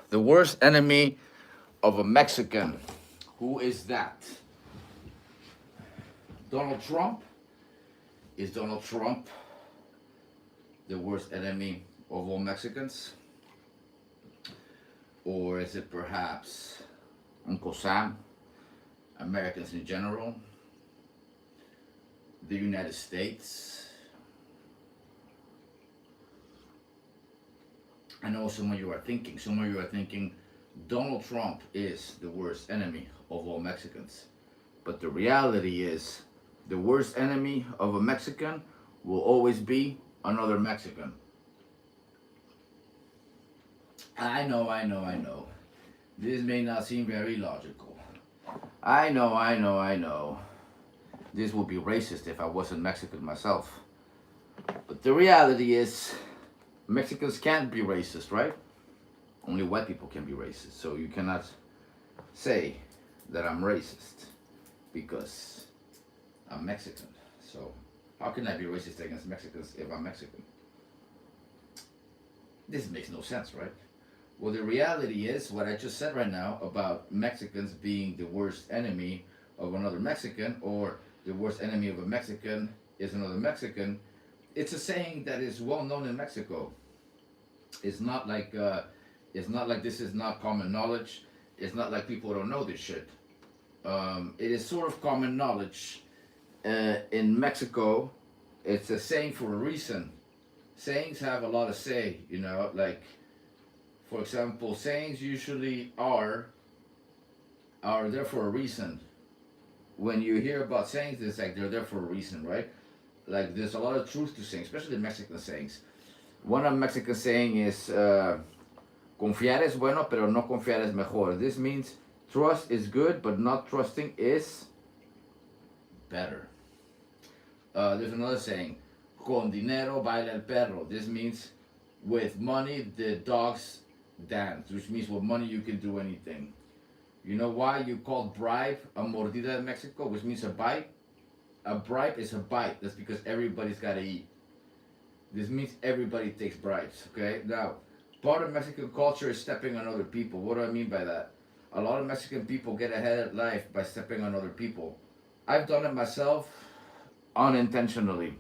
The worst enemy of a Mexican. Who is that? Donald Trump? Is Donald Trump the worst enemy of all Mexicans? Or is it perhaps Uncle Sam, Americans in general, the United States? I know some of you are thinking Donald Trump is the worst enemy of all Mexicans. But the reality is, the worst enemy of a Mexican will always be another Mexican. I know. This may not seem very logical. I know. This would be racist if I wasn't Mexican myself. But the reality is, Mexicans can't be racist, right? Only white people can be racist. So you cannot say that I'm racist because I'm Mexican. So how can I be racist against Mexicans if I'm Mexican? This makes no sense, right? Well, the reality is what I just said right now about Mexicans being the worst enemy of another Mexican, or the worst enemy of a Mexican is another Mexican. It's a saying that is well known in Mexico. It's not like this is not common knowledge. It's not like people don't know this shit. It is sort of common knowledge in Mexico. It's a saying for a reason. Sayings have a lot of say, like, for example, sayings usually are there for a reason. When you hear about sayings, it's like they're there for a reason, right? Like there's a lot of truth to sayings, especially the Mexican sayings. One of Mexican saying is confiar es bueno, pero no confiar es mejor. This means trust is good, but not trusting is better. There's another saying, con dinero baila el perro. This means with money the dogs dance, which means with money you can do anything. You know why you call bribe a mordida in Mexico, which means a bite? A bribe is a bite. That's because everybody's got to eat. This means everybody takes bribes, okay? Now, part of Mexican culture is stepping on other people. What do I mean by that? A lot of Mexican people get ahead of life by stepping on other people. I've done it myself unintentionally.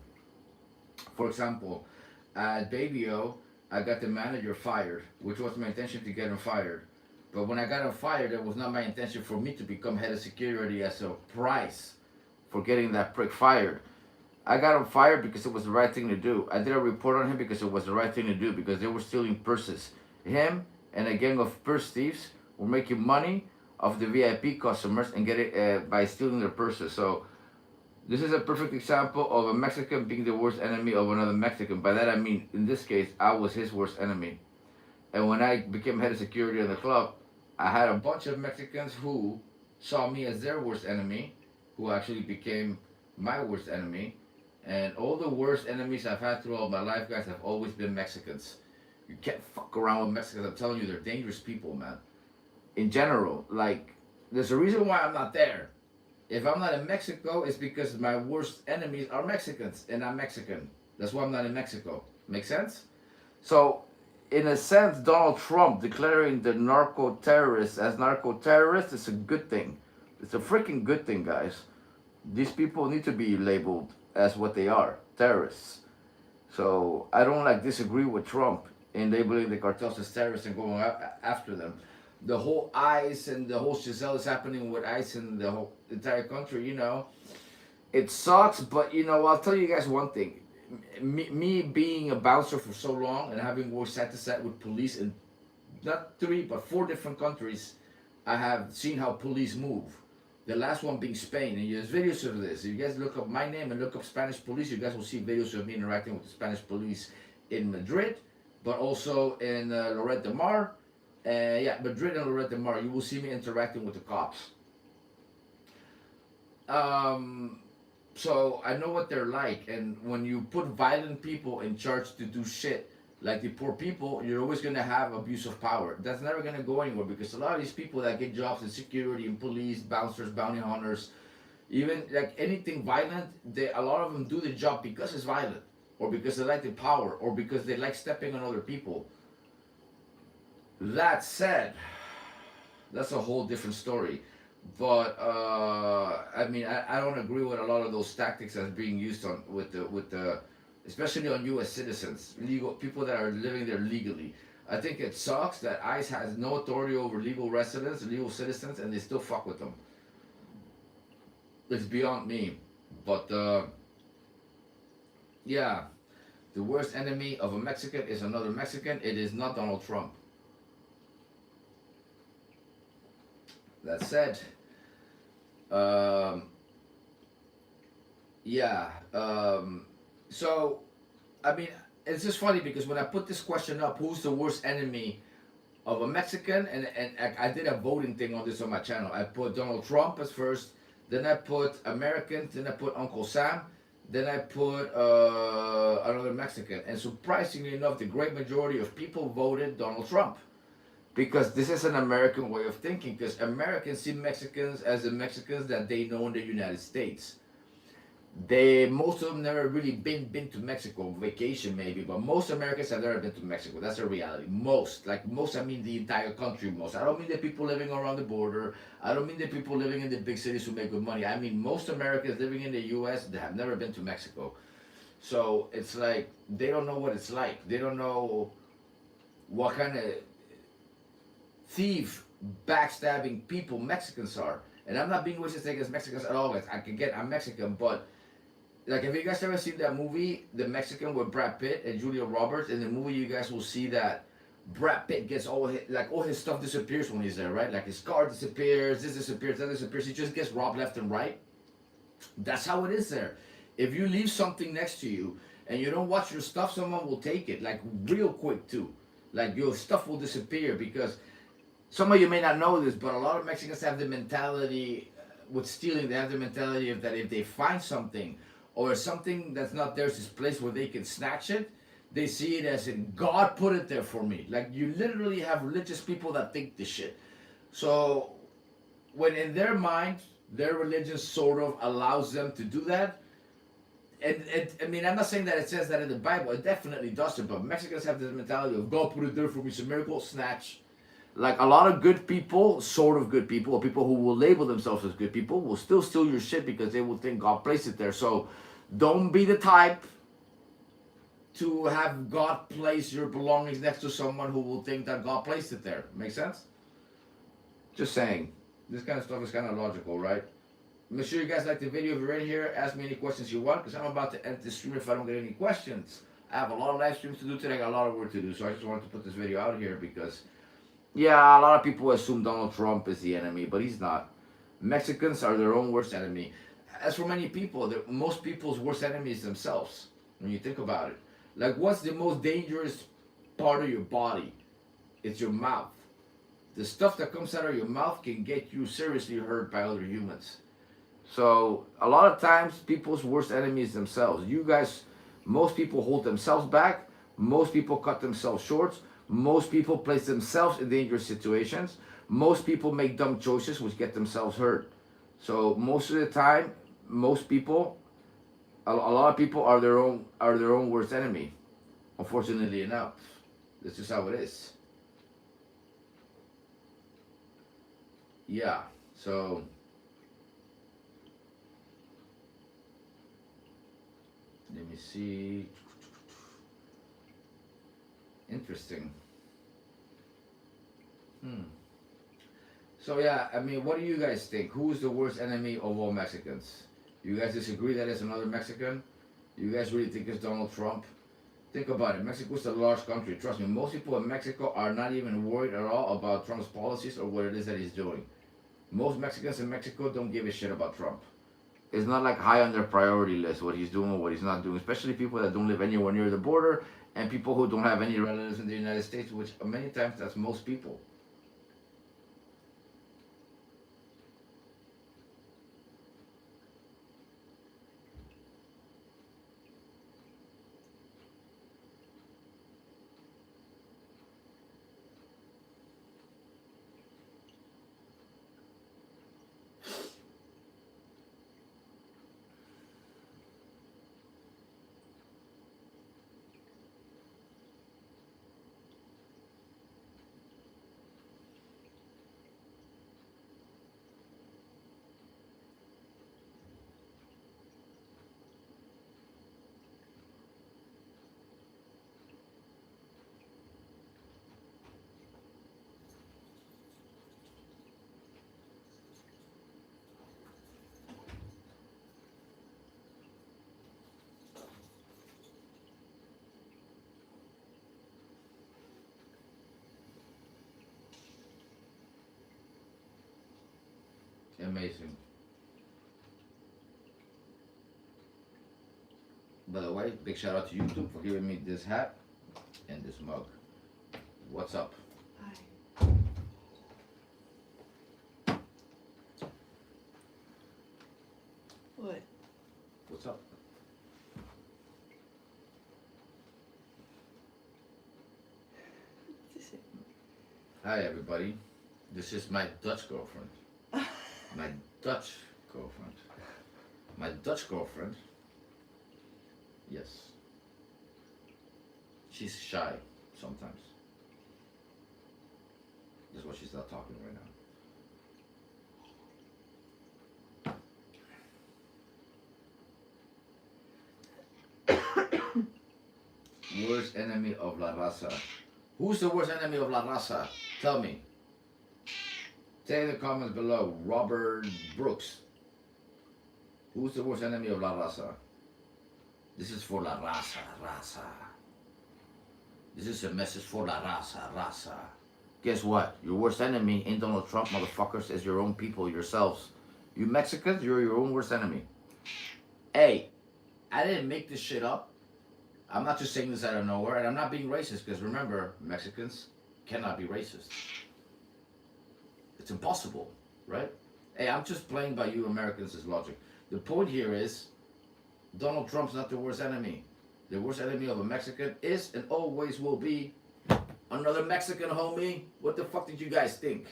For example, at Baby O, I got the manager fired, which was my intention to get him fired. But when I got him fired, it was not my intention for me to become head of security as a price for getting that prick fired. I got him fired because it was the right thing to do. I did a report on him because it was the right thing to do, because they were stealing purses. Him and a gang of purse thieves were making money off the VIP customers and get it by stealing their purses. So this is a perfect example of a Mexican being the worst enemy of another Mexican. By that I mean, in this case, I was his worst enemy. And when I became head of security in the club, I had a bunch of Mexicans who saw me as their worst enemy, who actually became my worst enemy. And all the worst enemies I've had throughout my life, guys, have always been Mexicans. You can't fuck around with Mexicans. I'm telling you, they're dangerous people, man. In general, like, there's a reason why I'm not there. If I'm not in Mexico, it's because my worst enemies are Mexicans, and I'm Mexican. That's why I'm not in Mexico. Make sense? So, in a sense, Donald Trump declaring the narco terrorists as narco terrorists is a good thing. It's a freaking good thing, guys. These people need to be labeled as what they are, terrorists. So I don't disagree with Trump in labeling the cartels as terrorists and going after them. The whole ICE and the whole shizelle is happening with ICE in the whole entire country, It sucks, but I'll tell you guys one thing. Me being a bouncer for so long and having worked side to side with police in not 3 but 4 different countries, I have seen how police move. The last one being Spain, and there's videos of this. If you guys look up my name and look up Spanish police, you guys will see videos of me interacting with the Spanish police in Madrid, but also in Lloret de Mar. Madrid and Lloret de Mar, you will see me interacting with the cops. So I know what they're like, and when you put violent people in charge to do shit, like the poor people, you're always going to have abuse of power. That's never going to go anywhere, because a lot of these people that get jobs in security and police, bouncers, bounty hunters, even like anything violent, a lot of them do the job because it's violent, or because they like the power, or because they like stepping on other people. That said, that's a whole different story. But I mean, I don't agree with a lot of those tactics that's being used on with the especially on U.S. citizens, legal people that are living there legally. I think it sucks that ICE has no authority over legal residents, legal citizens, and they still fuck with them. It's beyond me. But yeah, the worst enemy of a Mexican is another Mexican. It is not Donald Trump. That said, um, yeah. So, I mean, it's just funny because when I put this question up, who's the worst enemy of a Mexican? And I did a voting thing on this on my channel. I put Donald Trump as first, then I put Americans, then I put Uncle Sam, then I put another Mexican. And surprisingly enough, the great majority of people voted Donald Trump because this is an American way of thinking. Because Americans see Mexicans as the Mexicans that they know in the United States. They most of them never really been to Mexico, vacation maybe, but most Americans have never been to Mexico. That's a reality. Most, like most, I mean the entire country. Most. I don't mean the people living around the border. I don't mean the people living in the big cities who make good money. I mean most Americans living in the U.S. that have never been to Mexico. So it's like they don't know what it's like. They don't know what kind of thief, backstabbing people Mexicans are. And I'm not being racist against Mexicans at all. I can get I'm Mexican, but like have you guys ever seen that movie, The Mexican with Brad Pitt and Julia Roberts? In the movie, you guys will see that Brad Pitt gets all his stuff disappears when he's there, right? Like his car disappears, this disappears, that disappears. He just gets robbed left and right. That's how it is there. If you leave something next to you and you don't watch your stuff, someone will take it like real quick too. Like your stuff will disappear because some of you may not know this, but a lot of Mexicans have the mentality with stealing. They have the mentality of that if they find something or something that's not theirs is place where they can snatch it, they see it as in God put it there for me. Like you literally have religious people that think this shit. So when in their mind, their religion sort of allows them to do that. And I mean, I'm not saying that it says that in the Bible. It definitely doesn't. But Mexicans have this mentality of God put it there for me. It's a miracle, snatch. Like a lot of good people, sort of good people, or people who will label themselves as good people, will still steal your shit because they will think God placed it there. So don't be the type to have God place your belongings next to someone who will think that God placed it there. Make sense? Just saying. This kind of stuff is kind of logical, right? Make sure you guys like the video. If you're in here, ask me any questions you want because I'm about to end this stream if I don't get any questions. I have a lot of live streams to do today. I got a lot of work to do. So I just wanted to put this video out here because yeah, a lot of people assume Donald Trump is the enemy, but he's not. Mexicans are their own worst enemy. As for many people, most people's worst enemy is themselves. When you think about it, like what's the most dangerous part of your body? It's your mouth. The stuff that comes out of your mouth can get you seriously hurt by other humans. So a lot of times, people's worst enemy is themselves. You guys, most people hold themselves back. Most people cut themselves short. Most people place themselves in dangerous situations. Most people make dumb choices which get themselves hurt. So most of the time, most people, a lot of people are their own worst enemy. Unfortunately enough, this is how it is. Yeah. So let me see. Interesting. So yeah, I mean, what do you guys think? Who is the worst enemy of all Mexicans? You guys disagree that it's another Mexican? You guys really think it's Donald Trump? Think about it. Mexico's a large country. Trust me, most people in Mexico are not even worried at all about Trump's policies or what it is that he's doing. Most Mexicans in Mexico don't give a shit about Trump. It's not like high on their priority list what he's doing or what he's not doing, especially people that don't live anywhere near the border and people who don't have any relatives in the United States, which many times that's most people. Amazing. By the way, big shout out to YouTube for giving me this hat and this mug. What's up? Hi. What? What's up? What's this? Hi everybody. This is my Dutch girlfriend. My Dutch girlfriend. My Dutch girlfriend. Yes. She's shy sometimes. That's why she's not talking right now. Worst enemy of La Raza. Who's the worst enemy of La Raza? Tell me. Say in the comments below. Robert Brooks. Who's the worst enemy of La Raza? This is for La Raza, Raza. This is a message for La Raza, Raza. Guess what? Your worst enemy ain't Donald Trump, motherfuckers. It's your own people, yourselves. You Mexicans, you're your own worst enemy. Hey, I didn't make this shit up. I'm not just saying this out of nowhere, and I'm not being racist, because remember, Mexicans cannot be racist. It's impossible, right? Hey, I'm just playing by you Americans' logic. The point here is, Donald Trump's not the worst enemy. The worst enemy of a Mexican is and always will be another Mexican, homie. What the fuck did you guys think?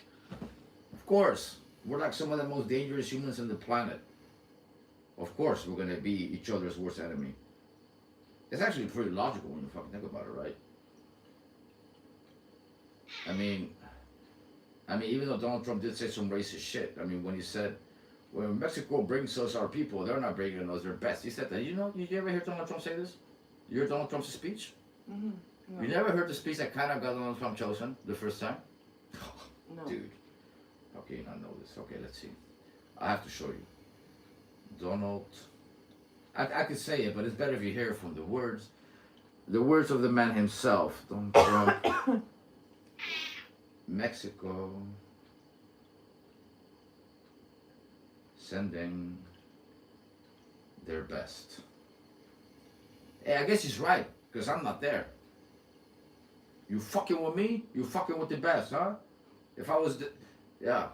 Of course, we're like some of the most dangerous humans on the planet. Of course, we're gonna be each other's worst enemy. It's actually pretty logical when you fucking think about it, right? I mean, even though Donald Trump did say some racist shit, I mean, when he said, when Mexico brings us our people, they're not bringing us their best. He said that. You know, did you ever hear Donald Trump say this? You heard Donald Trump's speech? Mm-hmm. No. You never heard the speech that kind of got Donald Trump chosen the first time? No. Dude. How can you not know this? Okay, let's see. I have to show you. Donald. I could say it, but it's better if you hear it from the words. The words of the man himself. Donald Trump. Mexico. Sending their best. Hey, I guess he's right, because I'm not there. You fucking with me? You fucking with the best, huh? If I was the, yeah.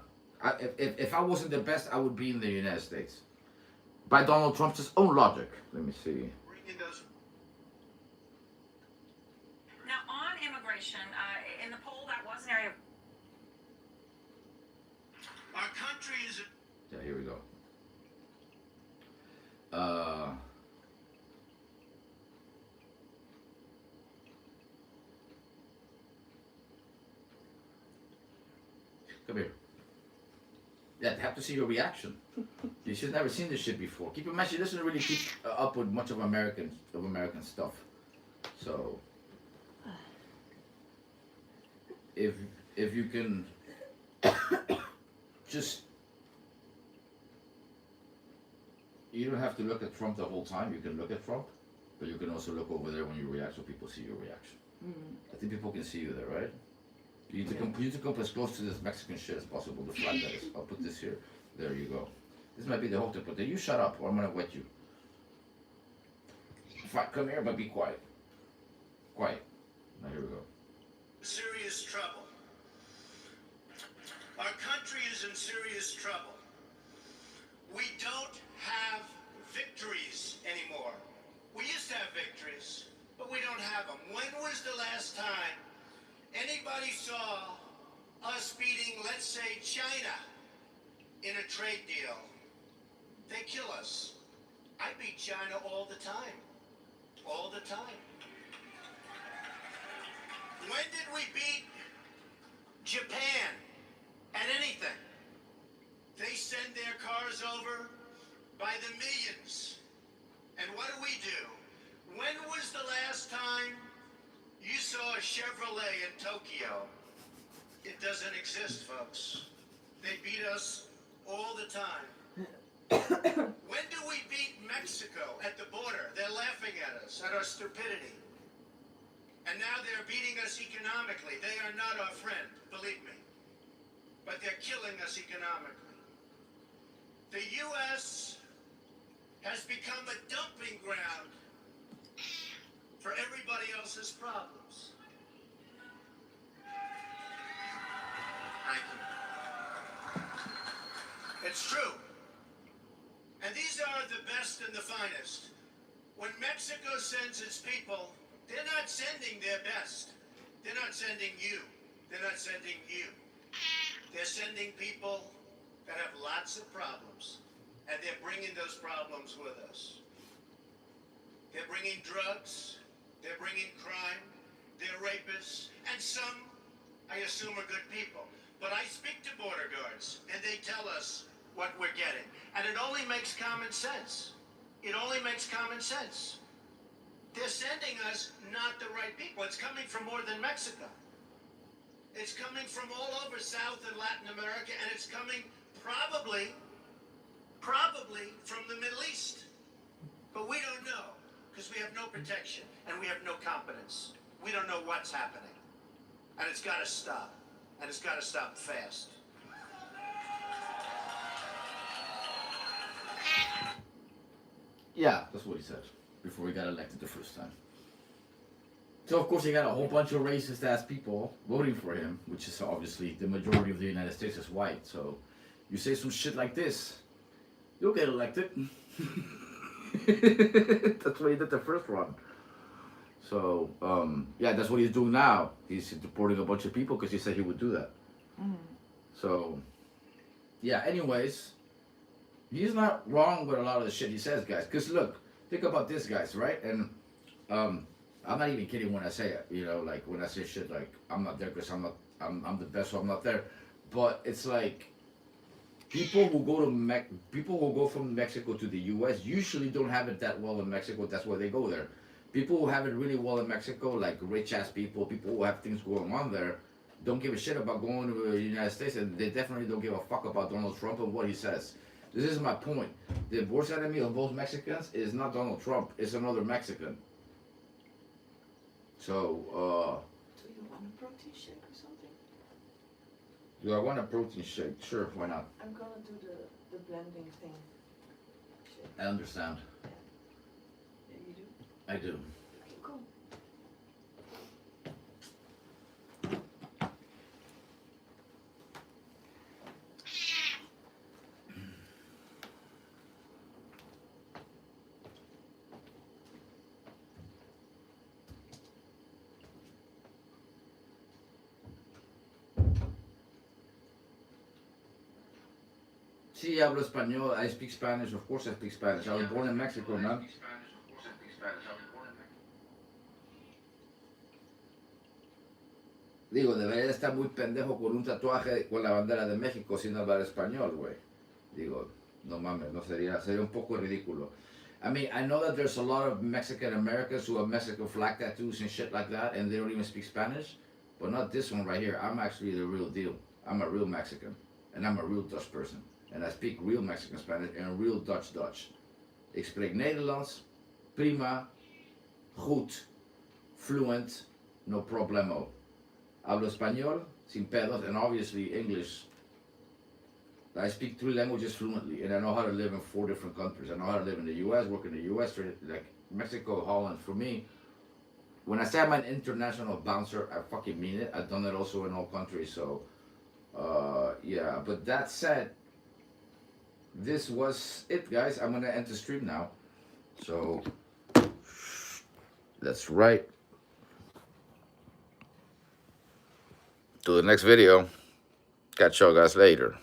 If I wasn't the best, I would be in the United States. By Donald Trump's own logic. Let me see. Now, on immigration, in the poll, that was an area of... Our country is... Yeah, here we go. Come here. Yeah, I have to see your reaction. You should never seen this shit before. Keep in mind, she doesn't really keep up with much of American stuff. So, if you can just, you don't have to look at Trump the whole time. You can look at Trump, but you can also look over there when you react, so people see your reaction. Mm-hmm. I think people can see you there, right? You need to come as close to this Mexican shit as possible. The flag that is. I'll put this here. There you go. This might be the whole thing, but then you shut up or I'm gonna wet you. Fine, come here, but be quiet. Quiet. Now here we go. serious trouble. Our country is in serious trouble. We don't have victories anymore. We used to have victories, but we don't have them. When was the last time anybody saw us beating, let's say, China in a trade deal? They kill us. I beat China all the time. All the time. When did we beat Japan at anything? They send their cars over by the millions. And what do? When was the last time you saw a Chevrolet in Tokyo? It doesn't exist, folks. They beat us all the time. When do we beat Mexico at the border? They're laughing at us, at our stupidity. And now they're beating us economically. They are not our friend, believe me. But they're killing us economically. the U.S. has become a dumping ground for everybody else's problems. Thank you. It's true. And these are the best and the finest. When Mexico sends its people, they're not sending their best. They're not sending you. They're not sending you. They're sending people that have lots of problems. And they're bringing those problems with us. They're bringing drugs. They're bringing crime. They're rapists. And some, I assume, are good people. But I speak to border guards, and they tell us what we're getting. And it only makes common sense. It only makes common sense. They're sending us not the right people. It's coming from more than Mexico. It's coming from all over South and Latin America, and it's coming probably from the Middle East. But we don't know, because we have no protection, and we have no competence. We don't know what's happening. And it's got to stop. And it's got to stop fast. Yeah, that's what he said before he got elected the first time. So of course he got a whole bunch of racist ass people voting for him, which is obviously the majority of the United States is white. So you say some shit like this, you'll get elected. That's what he did the first run. So yeah, that's what he's doing now. He's deporting a bunch of people because he said he would do that. So yeah, anyways, he's not wrong with a lot of the shit he says, guys. Because look, think about this, guys, right? And I'm not even kidding when I say it, you know, like when I say shit like I'm not there because I'm the best, so I'm not there. But it's like people who go to people who go from Mexico to the U.S. usually don't have it that well in Mexico. That's why they go there. People who have it really well in Mexico, like rich ass people, people who have things going on there, don't give a shit about going to the United States, and they definitely don't give a fuck about Donald Trump and what he says. This is my point. The worst enemy of both Mexicans is not Donald Trump, it's another Mexican. So, Do you want a protein shake or something? do I want a protein shake? Sure, why not? I'm gonna do the blending thing. Shake. I understand. Yeah, you do? I do. Okay, cool. Sí, hablo español. I speak Spanish. Of course I speak Spanish. I was born in Mexico, man. Digo, debería estar muy pendejo con un tatuaje con la bandera de México sin hablar español, güey. Digo, no mames, no sería un poco ridículo. I mean, I know that there's a lot of Mexican Americans who have Mexican flag tattoos and shit like that, and they don't even speak Spanish, but not this one right here. I'm actually the real deal. I'm a real Mexican, and I'm a real Dutch person, and I speak real Mexican Spanish and real Dutch Dutch. Ik spreek Nederlands, prima, goed, fluent, no problemo. Hablo español, sin pedos, and obviously English. I speak 3 languages fluently, and I know how to live in 4 different countries. I know how to live in the U.S., work in the U.S., like Mexico, Holland. For me, when I say I'm an international bouncer, I fucking mean it. I've done it also in all countries, so yeah. But that said, this was it, guys. I'm gonna end the stream now. So that's right. To the next video. Catch y'all guys later.